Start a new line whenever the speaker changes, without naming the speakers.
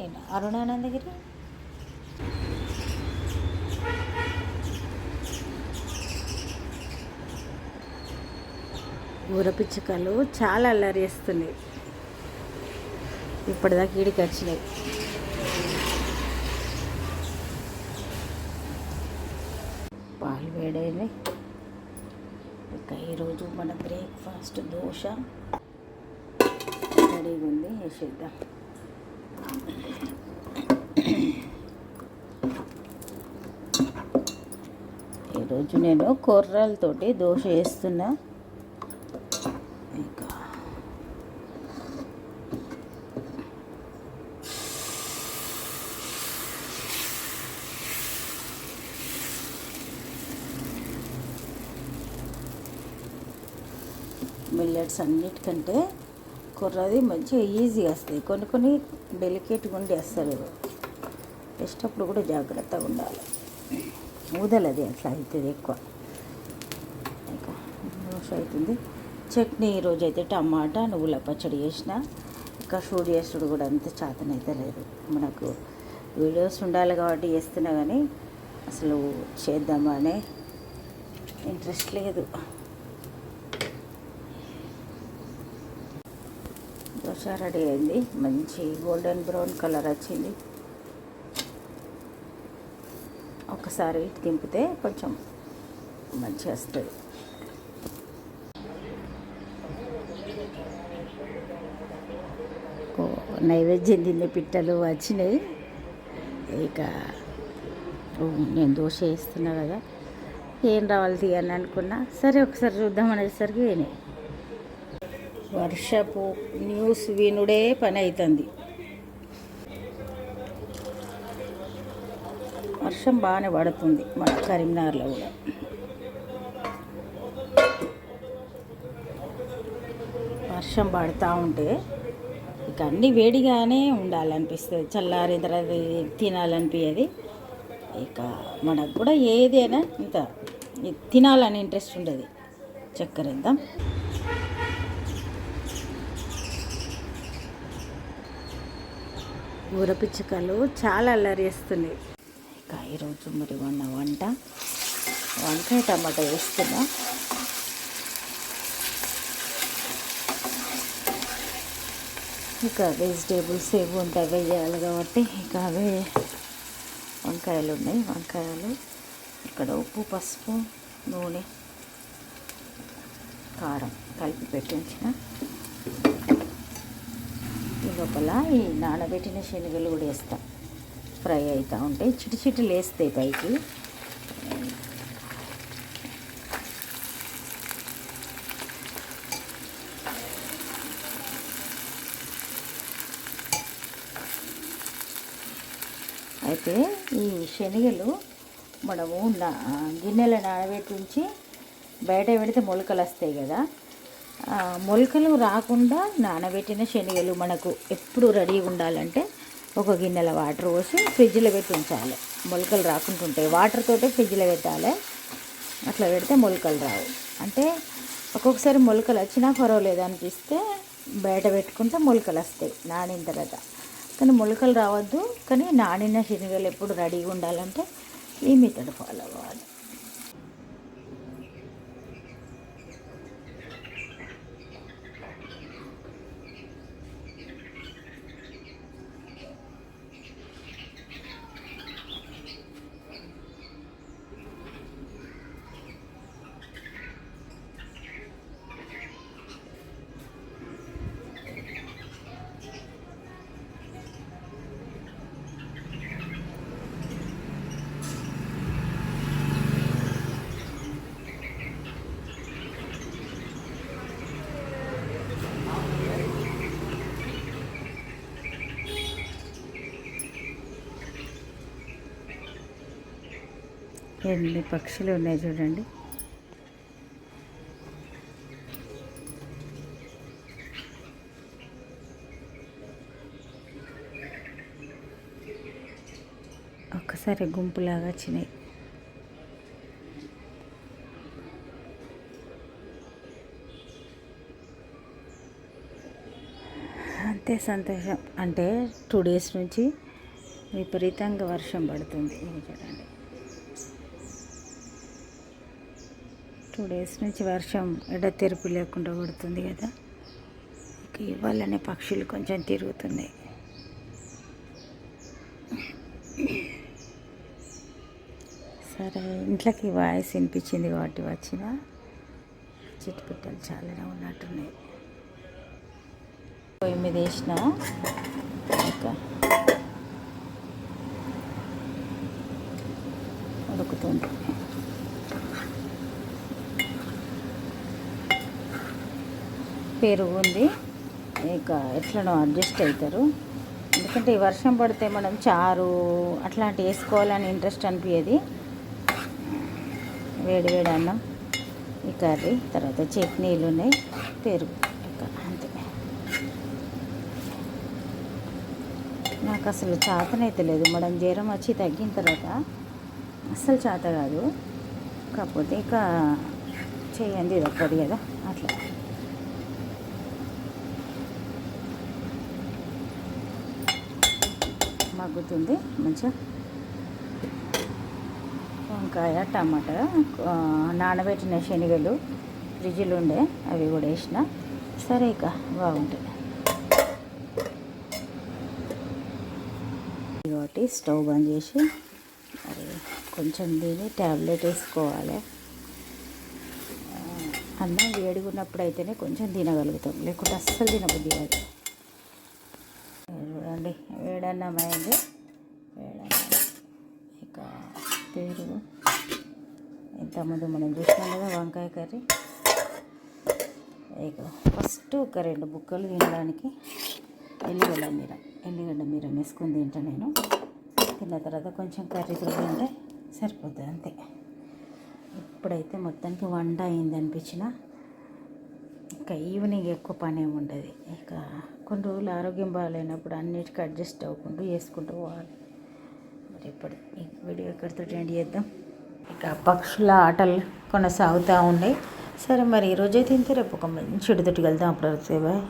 నేను అరుణానందగిరి. ఊరపిచ్చుకలు చాలా అల్లరి చేస్తున్నాయి. ఇప్పటిదాకా ఈడికి వచ్చినాయి. పాలు వేడైనాయి. ఇక ఈరోజు మన బ్రేక్ఫాస్ట్ దోశ రెడీగా ఉంది, వేసేద్దాం. ఈరోజు నేను కొర్రలతోటి దోశ వేస్తున్నా. ఇంకా మిల్లెట్స్ అన్నిటికంటే కుర్రది మంచిగా ఈజీగా వస్తాయి. కొన్ని కొన్ని డెలికేట్గా ఉండి వస్తుంది. వేసేటప్పుడు కూడా జాగ్రత్తగా ఉండాలి. ఊదలది అట్లా అవుతుంది ఎక్కువ. ఇంకా దోశ అవుతుంది. చట్నీ ఈరోజు అయితే టమాటా నువ్వుల పచ్చడి చేసిన. ఇంకా షూట్ చేసుడు కూడా అంత చేతనైతే లేదు. మనకు వీడియోస్ ఉండాలి కాబట్టి చేస్తున్నా, కానీ అసలు చేద్దామనే ఇంట్రెస్ట్ లేదు. దోశ రెడీ అయింది. మంచి గోల్డెన్ బ్రౌన్ కలర్ వచ్చింది. ఒకసారి దింపితే కొంచెం మంచిగా వస్తుంది. నైవేద్యం తినే పిట్టలు వచ్చినాయి. ఇక నేను దోశ వేస్తున్నా కదా, ఏం రావాలి తీయని అనుకున్నా. సరే ఒకసారి చూద్దాం అనేసరికి వినాయి. వర్షపు న్యూస్ వినుడే పని అవుతుంది. వర్షం బాగానే పడుతుంది మన కరీంనగర్లో కూడా. వర్షం పడుతూ ఉంటే ఇక అన్నీ వేడిగానే ఉండాలనిపిస్తుంది. చల్లారిన తర్వాత తినాలనిపించేది. ఇక మనకు కూడా ఏదైనా ఇంత తినాలని ఇంట్రెస్ట్ ఉండదు. చక్కెర వేద్దాం. ఊరపిచ్చుకలు చాలా అల్లరి చేస్తున్నాయి. ఇక ఈరోజు మరి వంకాయ టమాటా వేస్తున్నా. ఇక వెజిటేబుల్స్ ఏవి ఉంటాయి వేయాలి కాబట్టి ఇక అవే వంకాయలు ఉన్నాయి. వంకాయలు ఇక్కడ ఉప్పు, పసుపు, నూనె, కారం కలిపి పెట్టించిన. ఈ లోపల ఈ నానబెట్టిన శనగలు కూడా వేస్తాం. ఫ్రై అవుతూ ఉంటాయి. చిటిచిటిలు వేస్తాయి పైకి. అయితే ఈ శనగలు మనము గిన్నెలో నానబెట్టించి బయట పెడితే మొలకలు వస్తాయి కదా. మొలకలు రాకుండా నానబెట్టిన శనగలు మనకు ఎప్పుడు రెడీగా ఉండాలంటే ఒక గిన్నెల వాటర్ పోసి ఫ్రిడ్జ్లో పెట్టి ఉంచాలి. మొలకలు రాకుండా ఉంటాయి. వాటర్ తోటే ఫ్రిడ్జ్లో పెట్టాలి. అట్లా పెడితే మొలకలు రావు. అంటే ఒక్కొక్కసారి మొలకలు వచ్చినా పర్వాలేదు అనిపిస్తే బయట పెట్టుకుంటే మొలకలు వస్తాయి నానిన తర్వాత. కానీ మొలకలు రావద్దు. కానీ నానిన శనగలు ఎప్పుడు రెడీగా ఉండాలంటే ఈ మెథడ్ ఫాలో అవ్వాలి. ఎన్ని పక్షులు ఉన్నాయి చూడండి. ఒక్కసారి గుంపులాగా వచ్చినాయి. అంతే. నాకైతే సంతోషం. అంటే 2 డేస్ నుంచి విపరీతంగా వర్షం పడుతుంది. ఇది చూడండి, 2 డేస్ నుంచి వర్షం ఎడతెరిపి లేకుండా పడుతుంది కదా. ఇవాళనే పక్షులు కొంచెం తిరుగుతున్నాయి. సరే, ఇంట్లోకి వాయిస్ వినిపించింది కాబట్టి వచ్చిన. చిట్టుపిట్టలు చాలానే ఉన్నట్టున్నాయి. పొయ్యి మీద వేసిన ఇంకా ఉడుకుతుంది. పెరుగు ఉంది, ఇక ఎట్లనో అడ్జస్ట్ అవుతారు. ఎందుకంటే ఈ వర్షం పడితే మనం చారు అట్లాంటివి వేసుకోవాలని ఇంట్రెస్ట్ అనిపించేది. వేడి వేడి అన్నం, ఈ కర్రీ, తర్వాత చట్నీలు ఉన్నాయి, పెరుగు, ఇక అంతే. నాకు అసలు చేతనైతే లేదు. మనం జ్వరం వచ్చి తగ్గిన తర్వాత అస్సలు చేత కాదు. కాకపోతే ఇక చేయండి తప్పదు కదా, అట్లా. మగ్గుతుంది మంచిగా. వంకాయ, టమాటా, నానబెట్టిన శనగలు ఫ్రిడ్జ్లో ఉండే, అవి కూడా వేసిన. సరే, ఇక బాగుంటాయి కాబట్టి స్టవ్ బంద్ చేసి మరి కొంచెం దీన్ని ట్యాబ్లెట్ వేసుకోవాలి. అన్నం వేడిగా ఉన్నప్పుడు అయితేనే కొంచెం తినగలుగుతాం, లేకుంటే అస్సలు తినబుద్ధి కాదు. చూడండి, వేడన్నం అయింది. వేడన్నం, ఇక పెరుగు. ఇంతకుముందు మనం చూసినాం కదా వంకాయ కర్రీ. ఇక ఫస్ట్ ఒక 2 బుక్కలు తినడానికి ఎల్లిగడ్డ మీరం వేసుకుని తింటా నేను. తిన్న తర్వాత కొంచెం కర్రీ తింటే సరిపోతుంది, అంతే. ఇప్పుడైతే మొత్తానికి వంట అయింది అనిపించిన. ఇంకా ఈవినింగ్ ఎక్కువ పని ఏమి ఉండదు. ఇక కొన్ని రోజులు ఆరోగ్యం బాగాలేనప్పుడు అన్నిటికీ అడ్జస్ట్ అవ్వకుండా చేసుకుంటూ పోవాలి. మరి ఇప్పుడు ఈ వీడియో ఎక్కడితో ఎండ్ చేద్దాం. ఇక పక్షుల ఆటలు కొనసాగుతూ ఉన్నాయి. సరే, మరి ఈరోజైతే ఇంతే. రేపు ఒక మంచి విడితోటి వెళ్దాం. అప్పుడు బాయ్.